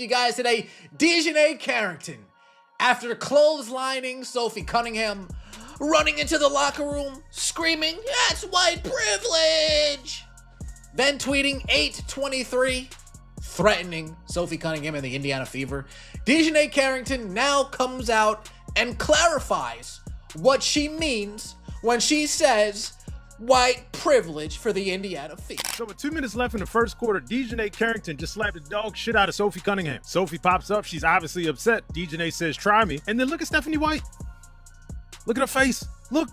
with you guys today. DiJonai Carrington, after clotheslining Sophie Cunningham, running into the locker room, screaming, "That's white privilege!" Then tweeting 8/23, threatening Sophie Cunningham and the Indiana Fever. DiJonai Carrington now comes out and clarifies what she means when she says white privilege for the Indiana Fever. So with 2 minutes left in the first quarter, DiJonai Carrington just slapped the dog shit out of Sophie Cunningham. Sophie pops up. She's obviously upset. DiJonai says, "Try me." And then look at Stephanie White. Look at her face. Look.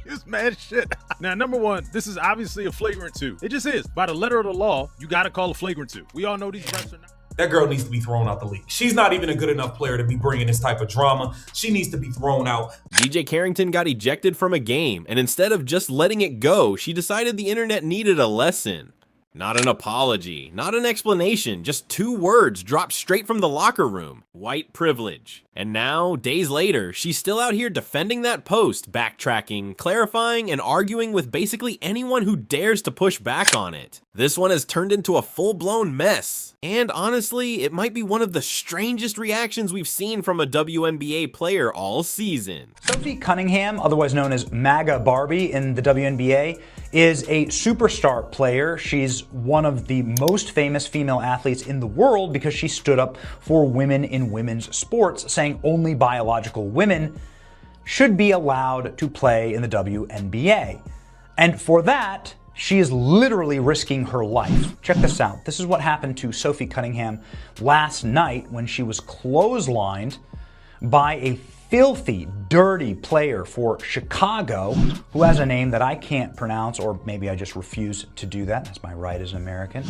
She's mad as shit. Now, number one, this is obviously a flagrant 2. It just is. By the letter of the law, you got to call a flagrant 2. We all know these refs are not. That girl needs to be thrown out the league. She's not even a good enough player to be bringing this type of drama. She needs to be thrown out. DJ Carrington got ejected from a game, and instead of just letting it go, she decided the internet needed a lesson. Not an apology, not an explanation, just 2 words dropped straight from the locker room. White privilege. And now, days later, she's still out here defending that post, backtracking, clarifying, and arguing with basically anyone who dares to push back on it. This one has turned into a full-blown mess. And honestly, it might be one of the strangest reactions we've seen from a WNBA player all season. Sophie Cunningham, otherwise known as MAGA Barbie in the WNBA, is a superstar player. She's one of the most famous female athletes in the world because she stood up for women in women's sports, saying only biological women should be allowed to play in the WNBA. And for that, she is literally risking her life. Check this out. This is what happened to Sophie Cunningham last night when she was clotheslined by a filthy, dirty player for Chicago who has a name that I can't pronounce, or maybe I just refuse to do that. That's my right as an American.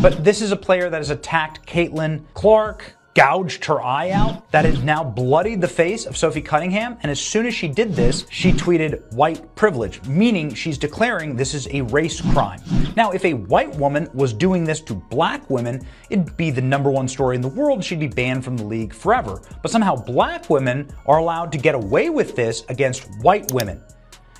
But this is a player that has attacked Caitlin Clark, gouged her eye out, that has now bloodied the face of Sophie Cunningham, and as soon as she did this, she tweeted white privilege, meaning she's declaring this is a race crime. Now, if a white woman was doing this to black women, it'd be the #1 story in the world, she'd be banned from the league forever. But somehow black women are allowed to get away with this against white women.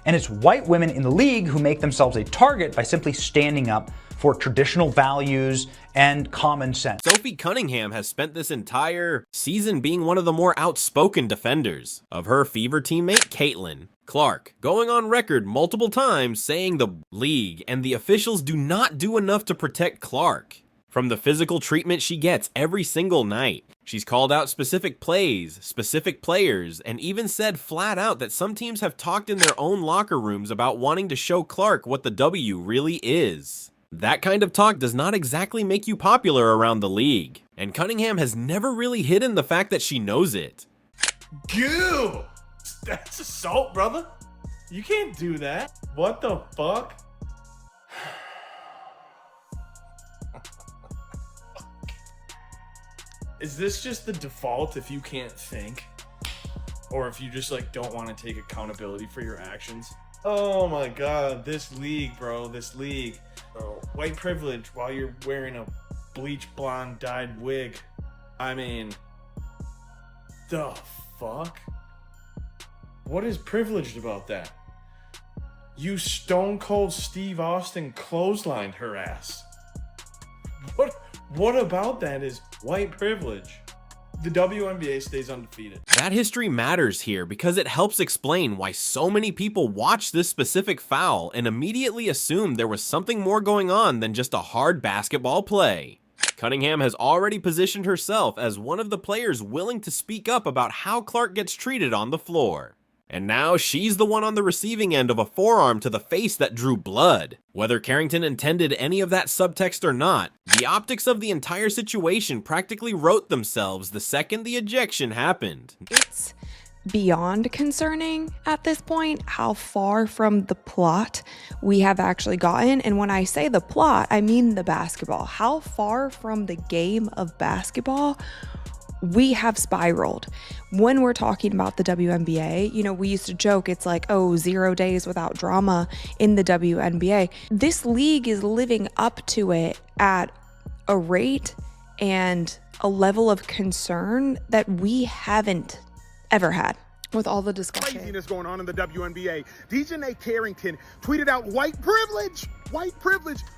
And it's white women in the league who make themselves a target by simply standing up for traditional values and common sense. Sophie Cunningham has spent this entire season being one of the more outspoken defenders of her Fever teammate Caitlin Clark, going on record multiple times saying the league and the officials do not do enough to protect Clark from the physical treatment she gets every single night. She's called out specific plays, specific players, and even said flat out that some teams have talked in their own locker rooms about wanting to show Clark what the W really is. That kind of talk does not exactly make you popular around the league, and Cunningham has never really hidden the fact that she knows it. Goo! That's assault, brother. You can't do that. What the fuck? Is this just the default if you can't think? Or if you just like don't want to take accountability for your actions? Oh my god, this league, bro, this league. Bro, white privilege while you're wearing a bleach blonde dyed wig. I mean, the fuck? What is privileged about that? You Stone Cold Steve Austin clotheslined her ass. What about that is white privilege? The WNBA stays undefeated. That history matters here because it helps explain why so many people watched this specific foul and immediately assumed there was something more going on than just a hard basketball play. Cunningham has already positioned herself as one of the players willing to speak up about how Clark gets treated on the floor. And now she's the one on the receiving end of a forearm to the face that drew blood. Whether Carrington intended any of that subtext or not, the optics of the entire situation practically wrote themselves the second the ejection happened. It's beyond concerning at this point how far from the plot we have actually gotten. And when I say the plot, I mean the basketball. How far from the game of basketball we have spiraled. When we're talking about the WNBA, you know, we used to joke, it's like, oh, 0 days without drama in the WNBA. This league is living up to it at a rate and a level of concern that we haven't ever had. with all the discussion. Craziness going on in the WNBA. DiJonai Carrington tweeted out white privilege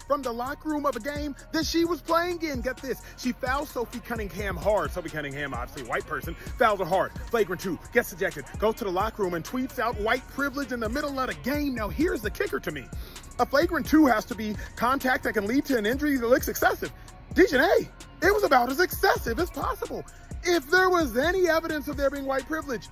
from the locker room of a game that she was playing in. Get this, she fouled Sophie Cunningham hard. Sophie Cunningham, obviously a white person, fouled her hard. Flagrant 2, gets ejected, goes to the locker room and tweets out white privilege in the middle of the game. Now here's the kicker to me. A flagrant 2 has to be contact that can lead to an injury that looks excessive. DiJonai, it was about as excessive as possible. If there was any evidence of there being white privilege,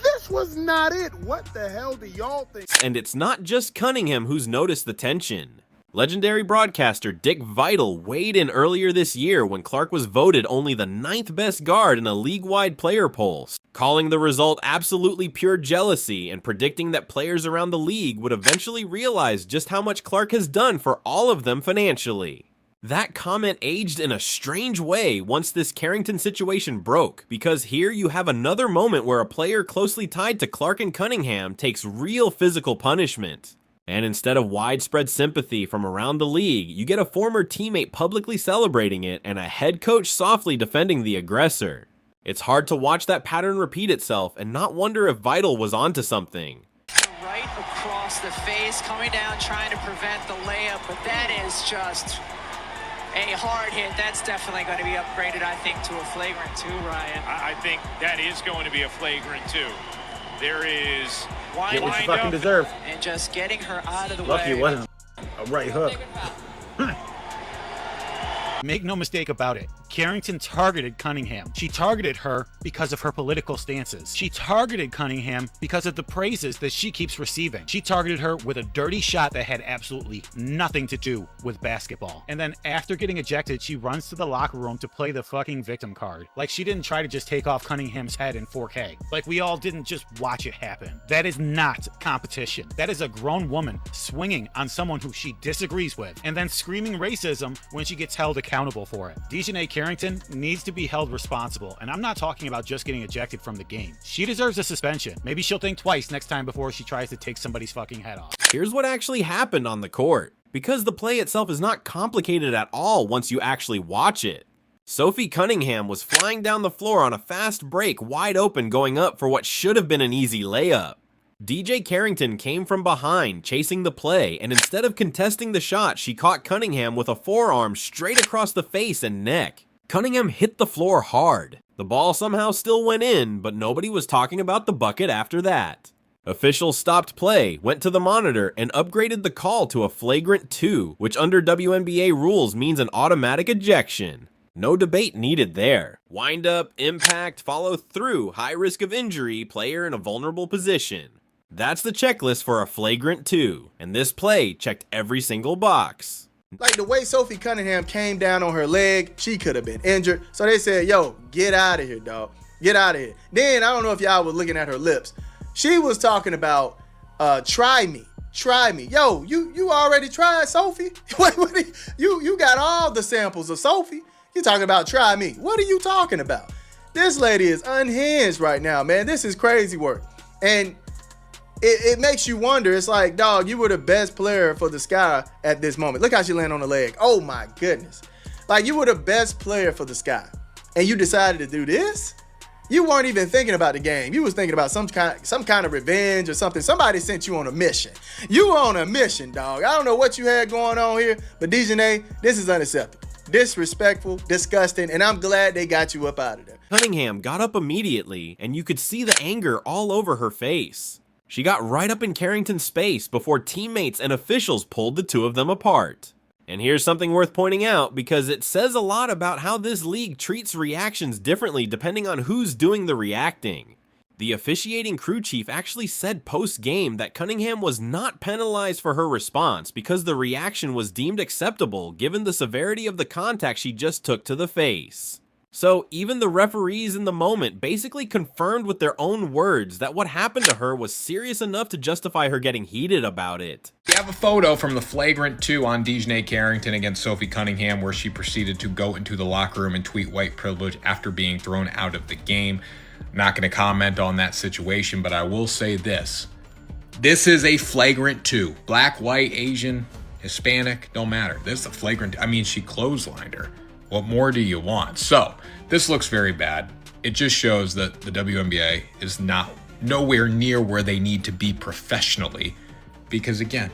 this was not it. What the hell do y'all think? And it's not just Cunningham who's noticed the tension. Legendary broadcaster Dick Vital weighed in earlier this year when Clark was voted only the 9th best guard in a league-wide player poll, calling the result absolutely pure jealousy and predicting that players around the league would eventually realize just how much Clark has done for all of them financially. That comment aged in a strange way once this Carrington situation broke, because here you have another moment where a player closely tied to Clark and Cunningham takes real physical punishment. And instead of widespread sympathy from around the league, you get a former teammate publicly celebrating it and a head coach softly defending the aggressor. It's hard to watch that pattern repeat itself and not wonder if Vital was onto something. Right across the face, coming down, trying to prevent the layup, but that is just a hard hit. That's definitely going to be upgraded, I think, to a flagrant 2, Ryan. I think that is going to be a flagrant 2. There is Get what you fucking deserve. And just getting her out of the Lucky way. it wasn't a right hook. Make no mistake about it, Carrington targeted Cunningham. She targeted her because of her political stances. She targeted Cunningham because of the praises that she keeps receiving. She targeted her with a dirty shot that had absolutely nothing to do with basketball. And then after getting ejected, she runs to the locker room to play the fucking victim card. Like she didn't try to just take off Cunningham's head in 4K. Like we all didn't just watch it happen. That is not competition. That is a grown woman swinging on someone who she disagrees with and then screaming racism when she gets held accountable for it. DiJonai Carrington needs to be held responsible, and I'm not talking about just getting ejected from the game. She deserves a suspension. Maybe she'll think twice next time before she tries to take somebody's fucking head off. Here's what actually happened on the court, because the play itself is not complicated at all once you actually watch it. Sophie Cunningham was flying down the floor on a fast break, wide open, going up for what should have been an easy layup. DJ Carrington came from behind, chasing the play, and instead of contesting the shot, she caught Cunningham with a forearm straight across the face and neck. Cunningham hit the floor hard. The ball somehow still went in, but nobody was talking about the bucket after that. Officials stopped play, went to the monitor, and upgraded the call to a flagrant 2, which under WNBA rules means an automatic ejection. No debate needed there. Wind up, impact, follow through, high risk of injury, player in a vulnerable position. That's the checklist for a flagrant 2, and this play checked every single box. Like the way Sophie Cunningham came down on her leg, she could have been injured. So they said, yo, get out of here, dog. Get out of here. Then, I don't know if y'all were looking at her lips. She was talking about, try me. Try me. Yo, you already tried Sophie? You got all the samples of Sophie. You talking about try me. What are you talking about? This lady is unhinged right now, man. This is crazy work. And it makes you wonder. It's like, dog, you were the best player for the Sky at this moment. Look how she landed on the leg. Oh my goodness. Like, you were the best player for the Sky, and you decided to do this? You weren't even thinking about the game. You was thinking about some kind of revenge or something. Somebody sent you on a mission. You were on a mission, dog. I don't know what you had going on here, but DiJonai, this is unacceptable. Disrespectful, disgusting, and I'm glad they got you up out of there. Cunningham got up immediately, and you could see the anger all over her face. She got right up in Carrington's space before teammates and officials pulled the two of them apart. And here's something worth pointing out, because it says a lot about how this league treats reactions differently depending on who's doing the reacting. The officiating crew chief actually said post-game that Cunningham was not penalized for her response because the reaction was deemed acceptable given the severity of the contact she just took to the face. So even the referees in the moment basically confirmed with their own words that what happened to her was serious enough to justify her getting heated about it. We have a photo from the flagrant 2 on DiJonai Carrington against Sophie Cunningham where she proceeded to go into the locker room and tweet white privilege after being thrown out of the game. I'm not going to comment on that situation, but I will say this. This is a flagrant 2. Black, white, Asian, Hispanic, don't matter. This is a flagrant. I mean, she clotheslined her. What more do you want? So, this looks very bad. It just shows that the WNBA is not nowhere near where they need to be professionally, because again,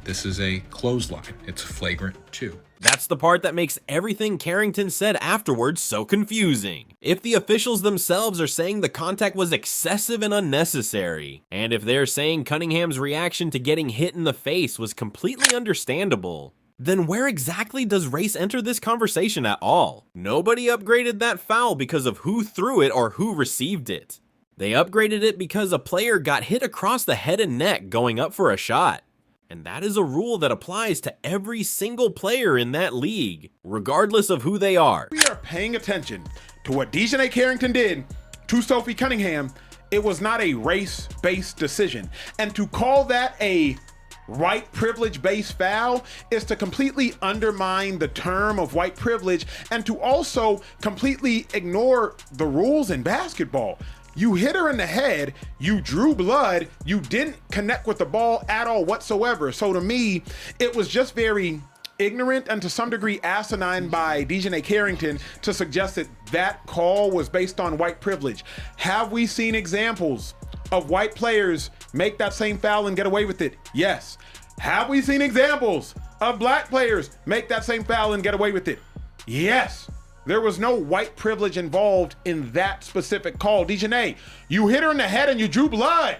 this is a clothesline. It's flagrant 2. That's the part that makes everything Carrington said afterwards so confusing. If the officials themselves are saying the contact was excessive and unnecessary, and if they're saying Cunningham's reaction to getting hit in the face was completely understandable, then where exactly does race enter this conversation at all? Nobody upgraded that foul because of who threw it or who received it. They upgraded it because a player got hit across the head and neck going up for a shot. And that is a rule that applies to every single player in that league, regardless of who they are. We are paying attention to what DiJonai Carrington did to Sophie Cunningham. It was not a race-based decision. And to call that a white privilege-based foul is to completely undermine the term of white privilege and to also completely ignore the rules in basketball. You hit her in the head, you drew blood, you didn't connect with the ball at all whatsoever. So to me, it was just very ignorant and to some degree asinine by DiJonai Carrington to suggest that that call was based on white privilege. Have we seen examples of white players make that same foul and get away with it? Yes. Have we seen examples of black players make that same foul and get away with it? Yes. There was no white privilege involved in that specific call. DiJonai, you hit her in the head and you drew blood.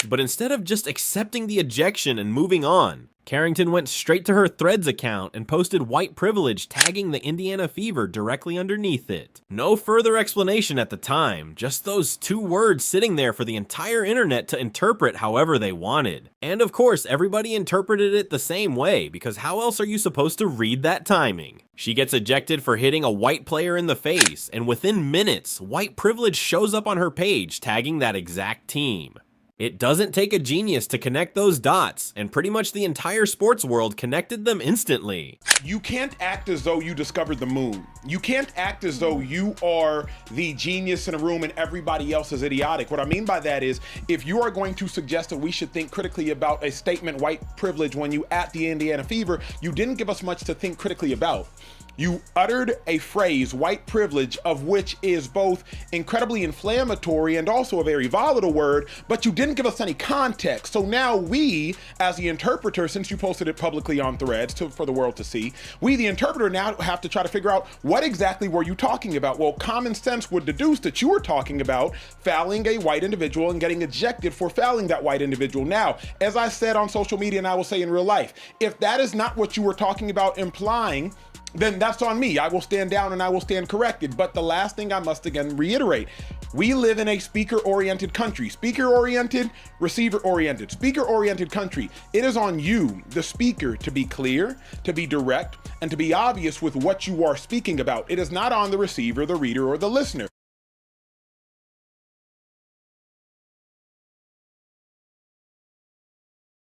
But instead of just accepting the ejection and moving on, Carrington went straight to her Threads account and posted white privilege tagging the Indiana Fever directly underneath it. No further explanation at the time, just those 2 words sitting there for the entire internet to interpret however they wanted. And of course, everybody interpreted it the same way, because how else are you supposed to read that timing? She gets ejected for hitting a white player in the face, and within minutes, white privilege shows up on her page tagging that exact team. It doesn't take a genius to connect those dots, and pretty much the entire sports world connected them instantly. You can't act as though you discovered the moon. You can't act as though you are the genius in a room and everybody else is idiotic. What I mean by that is, if you are going to suggest that we should think critically about a statement white privilege when you at the Indiana Fever, you didn't give us much to think critically about. You uttered a phrase, white privilege, of which is both incredibly inflammatory and also a very volatile word, but you didn't give us any context. So now we, as the interpreter, since you posted it publicly on Threads for the world to see, we, the interpreter, now have to try to figure out what exactly were you talking about? Well, common sense would deduce that you were talking about fouling a white individual and getting ejected for fouling that white individual. Now, as I said on social media and I will say in real life, if that is not what you were talking about implying, then that's on me. I will stand down and I will stand corrected. But the last thing I must again reiterate, we live in a speaker-oriented country. Speaker-oriented, receiver-oriented. Speaker-oriented country. It is on you, the speaker, to be clear, to be direct, and to be obvious with what you are speaking about. It is not on the receiver, the reader, or the listener.